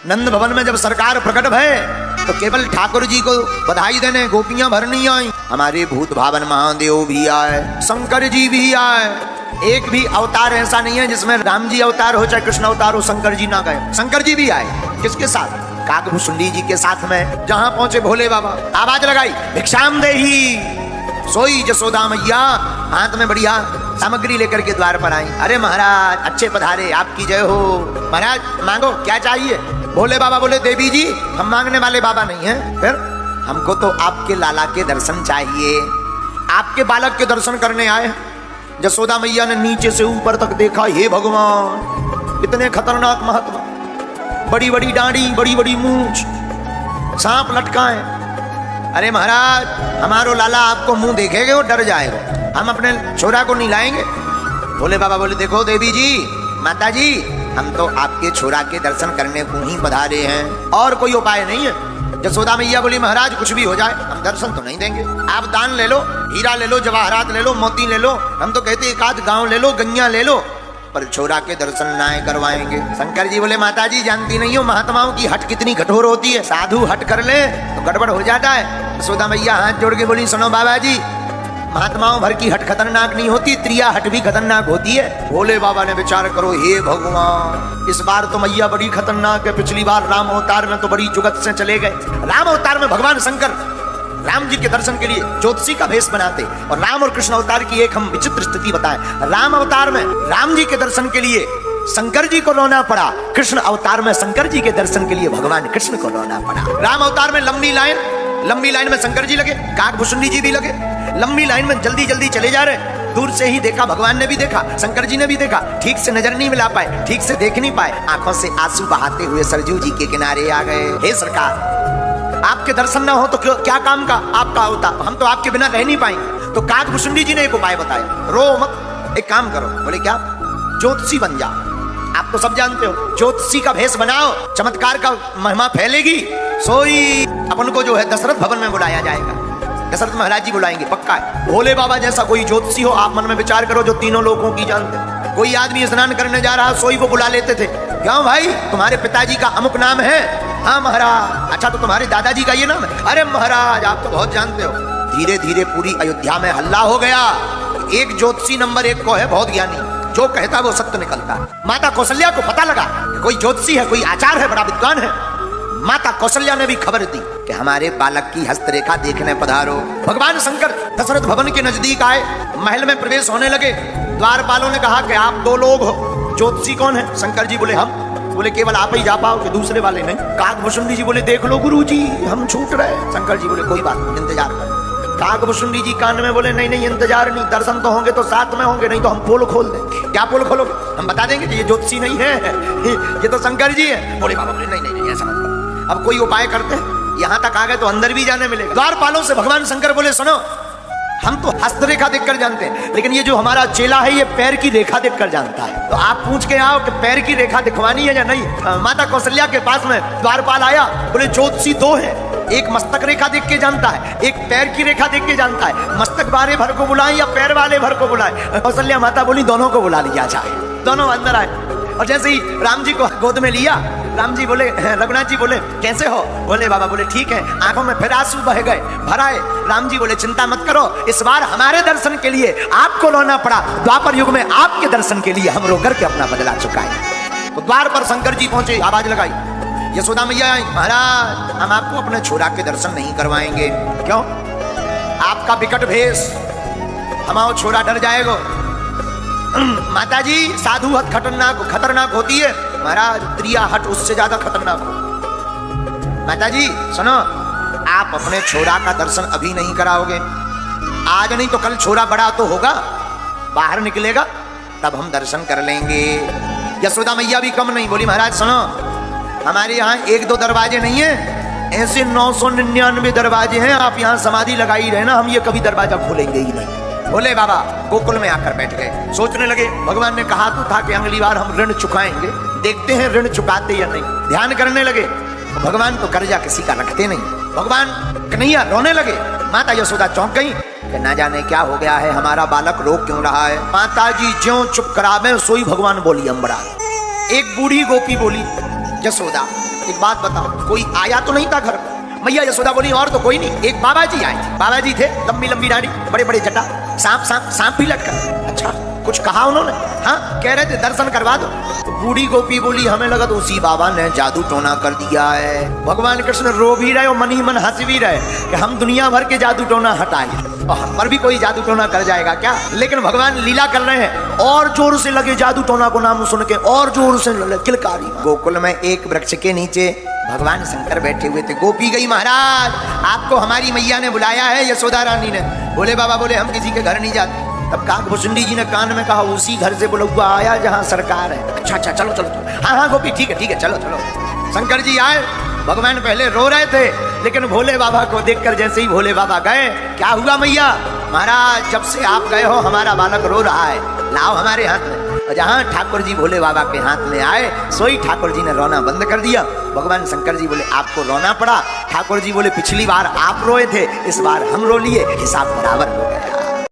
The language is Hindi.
नंद भवन में जब सरकार प्रकट भय तो केवल ठाकुर जी को बधाई देने गोपियां भरनी आई, हमारे भूत भावन महादेव भी आए, शंकर जी भी आए। एक भी अवतार ऐसा नहीं है जिसमें राम जी अवतार हो चाहे कृष्ण अवतार हो शंकर जी ना गए। शंकर जी भी आए, किसके साथ? काकभूषुंडी जी के साथ में। जहां पहुंचे भोले बाबा आवाज लगाई, भिक्षाम देही। सोई जसोदा मैया हाथ में बढ़िया सामग्री लेकर के द्वार पर आई। अरे महाराज अच्छे पधारे, आपकी जय हो। महाराज मांगो क्या चाहिए? भोले बाबा बोले देवी जी हम मांगने वाले बाबा नहीं हैं, फिर हमको तो आपके लाला के दर्शन चाहिए, आपके बालक के दर्शन करने आए। जसोदा मैया ने नीचे से ऊपर तक देखा, हे भगवान इतने खतरनाक महात्मा, बड़ी बड़ी डांडी, बड़ी बड़ी मूंछ, सांप लटकाए। अरे महाराज हमारो लाला आपको मुंह देखेगे वो डर जाएगा, हम अपने छोरा को नहीं लाएंगे। भोले बाबा बोले देखो देवी जी माता जी हम तो आपके छोरा के दर्शन करने को ही पधारे हैं, और कोई उपाय नहीं है। जसोदा मैया बोली महाराज कुछ भी हो जाए हम दर्शन तो नहीं देंगे, आप दान ले लो, हीरा ले लो, जवाहरात ले लो, मोती ले लो, हम तो कहते एक आध गांव ले लो, गंगा ले लो, पर छोरा के दर्शन ना करवाएंगे। शंकर जी बोले माता जी जानती नहीं हो महात्माओं की हट कितनी कठोर होती है, साधु हट कर ले तो गड़बड़ हो जाता है। जसोदा मैया हाथ जोड़ के बोली सुनो बाबा जी महात्माओं भर की हट खतरनाक नहीं होती, त्रिया हट भी खतरनाक होती है। भोले बाबा ने विचार करो, हे भगवान इस बार तो मैया बड़ी खतरनाक है, पिछली बार राम अवतार में तो बड़ी जुगत से चले गए। राम अवतार में भगवान शंकर राम जी के दर्शन के लिए ज्योतिषी का भेष बनाते, और राम और कृष्ण अवतार की एक हम विचित्र स्थिति बताएं। राम अवतार में राम जी के दर्शन के लिए शंकर जी को रोना पड़ा, कृष्ण अवतार में शंकर जी के दर्शन के लिए भगवान कृष्ण को रोना पड़ा। राम अवतार में लंबी लाइन में शंकर जी लगे, काकभूषुंडी जी भी लगे, लंबी लाइन में जल्दी जल्दी चले जा रहे। दूर से ही देखा, भगवान ने भी देखा, शंकर जी ने भी देखा, ठीक से नजर नहीं मिला पाए, ठीक से देख नहीं पाए, आंखों से आंसू बहाते हुए सरजू जी के किनारे आ गए। हे सरकार आपके दर्शन ना हो तो क्या काम का आपका होता, हम तो आपके बिना रह नहीं पाएंगे। तो काकभूषुंडी जी ने एक उपाय बताया, रो मत, एक काम करो। बोले क्या? ज्योतिषी बन जाओ, आप तो सब जानते हो, ज्योतिषी का भेष बनाओ, चमत्कार का महिमा फैलेगी, सोई अपन को जो है दशरथ भवन में बुलाया जाएगा, दशरथ महाराज जी बुलाएंगे पक्का है। भोले बाबा जैसा कोई ज्योतिषी हो, आप मन में विचार करो, जो तीनों लोगों की जानते। कोई आदमी स्नान करने जा रहा सोई को बुला लेते थे, क्यों भाई तुम्हारे पिताजी का अमुक नाम है? हाँ महाराज। अच्छा तो तुम्हारे दादाजी का ये नाम है? अरे महाराज आप तो बहुत जानते हो। धीरे धीरे पूरी अयोध्या में हल्ला हो गया, एक ज्योतिषी नंबर 1 को है, बहुत ज्ञानी, जो कहता वो सत्य निकलता है। माता कौशल्या को पता लगा कि कोई ज्योतिषी है, कोई आचार्य है, बड़ा विद्वान है। माता कौशल्या ने भी खबर दी कि हमारे बालक की हस्तरेखा देखने पधारो। भगवान शंकर दशरथ भवन के नजदीक आए, महल में प्रवेश होने लगे। द्वारपालों ने कहा कि आप 2 लोग हो, ज्योतिषी कौन है? शंकर जी बोले हम। बोले केवल आप ही जा पाओगे, दूसरे वाले नहीं। काकभूषुंडी जी बोले देख लो गुरुजी हम छूट रहे। शंकर जी बोले कोई बात नहीं, इंतजार कर। काकभूषुंडी जी कान में बोले नहीं नहीं इंतजार नहीं, दर्शन तो होंगे तो साथ में होंगे, नहीं तो हम पोल खोल देंगे। क्या पोल खोलोगे? हम बता देंगे कि ये ज्योतिषी नहीं है, ये तो शंकर जी है। भोले बाबा बोले नहीं नहीं नहीं ऐसा मत करो, अब कोई उपाय करते हैं, यहाँ तक आ गए तो अंदर भी जाने मिलेगा। द्वारपालों से भगवान शंकर बोले सुनो हम तो हस्तरेखा देखकर जानते हैं, लेकिन ये जो हमारा चेला है ये पैर की रेखा देखकर जानता है, तो आप पूछ के आओ कि पैर की रेखा दिखवानी है या नहीं। माता कौशल्या के पास में द्वारपाल आया, बोले ज्योतिषी 2 है, एक मस्तक रेखा देख के जानता है, एक पैर की रेखा देख के जानता है, मस्तक वाले भर को बुलाएं या पैर वाले भर को बुलाएं? कौशल्या माता बोली दोनों को बुला लिया जाए। दोनों अंदर आए, और जैसे ही राम जी को गोद में लिया, राम जी बोले, रघुनाथ जी बोले कैसे हो? बोले बाबा बोले ठीक है। आंखों में फिर आंसू बह गए, भराए। राम जी बोले चिंता मत करो, इस बार हमारे दर्शन के लिए आपको रोना पड़ा, द्वापर युग में आपके दर्शन के लिए हम रो करके अपना बदला चुकाए। तो द्वार पर शंकर जी पहुंचे, आवाज लगाई, यशोदा मैया आई, महाराज हम आपको अपने छोरा के दर्शन नहीं करवाएंगे। क्यों? आपका विकट भेष, हमारा छोरा डर जाएगा। माता जी साधु हट खतरनाक होती है, महाराज त्रिया हट उससे ज्यादा खतरनाक हो। माता जी सुनो, आप अपने छोरा का दर्शन अभी नहीं कराओगे, आज नहीं तो कल छोरा बड़ा तो होगा, बाहर निकलेगा तब हम दर्शन कर लेंगे। यशोदा मैया भी कम नहीं, बोली महाराज सुनो हमारे यहाँ 1-2 दरवाजे नहीं है, ऐसे 999 दरवाजे हैं, आप यहाँ समाधि लगाई रहना, हम ये कभी दरवाजा खोलेंगे ही नहीं। भोले बाबा गोकुल में आकर बैठ गए, सोचने लगे भगवान ने कहा तो था कि अगली बार हम ऋण चुकाएंगे, देखते हैं ऋण चुकाते या नहीं। ध्यान करने लगे, भगवान तो कर्जा किसी का रखते नहीं। भगवान कन्हैया रोने लगे, माता यशोदा चौंक गई कि ना जाने क्या हो गया है, हमारा बालक रो क्यों रहा है। माता जी ज्यों चुप करावे सोई भगवान बोली अम्बरा। एक बूढ़ी गोपी बोली यशोदा एक बात बताओ, कोई आया तो नहीं था घर में? मैया यशोदा बोली और तो कोई नहीं, एक बाबा जी आए थे। बाबा जी थे, लंबी लंबी दाढ़ी, बड़े बड़े जटा, सांप भी लटका। अच्छा, कुछ कहा उन्होंने? हाँ, कह रहे थे दर्शन करवा दो। तो बूढ़ी गोपी बोली हमें लगा तो उसी बाबा ने जादू टोना कर दिया है। भगवान कृष्ण रो भी रहे और मन ही मन हंस भी रहे कि हम दुनिया भर के जादू टोना हटाए और हम पर भी कोई जादू टोना कर जाएगा क्या? लेकिन भगवान लीला कर रहे हैं और जोर से लगे जादू टोना को नाम सुन के, और जोर से किलकारी। गोकुल में एक वृक्ष के नीचे भगवान शंकर बैठे हुए थे। गोपी गई, महाराज आपको हमारी मैया ने बुलाया है, यशोदा रानी ने। बोले बाबा, बोले हम किसी के घर नहीं जाते। तब काकभूषुंडी जी ने कान में कहा उसी घर से बुला हुआ आया जहाँ सरकार है। अच्छा अच्छा, चलो चलो चलो। हाँ गोपी, ठीक है चलो चलो। शंकर जी आए। भगवान पहले रो रहे थे, लेकिन भोले बाबा को देखकर जैसे ही भोले बाबा गए, क्या हुआ मैया? महाराज जब से आप गए हो हमारा बालक रो रहा है, लाओ हमारे हाथ में। और जहाँ ठाकुर जी भोले बाबा के हाथ में आए, सोई ठाकुर जी ने रोना बंद कर दिया। भगवान शंकर जी बोले आपको रोना पड़ा? ठाकुर जी बोले पिछली बार आप रोए थे, इस बार हम रो लिए, हिसाब बराबर हो गया।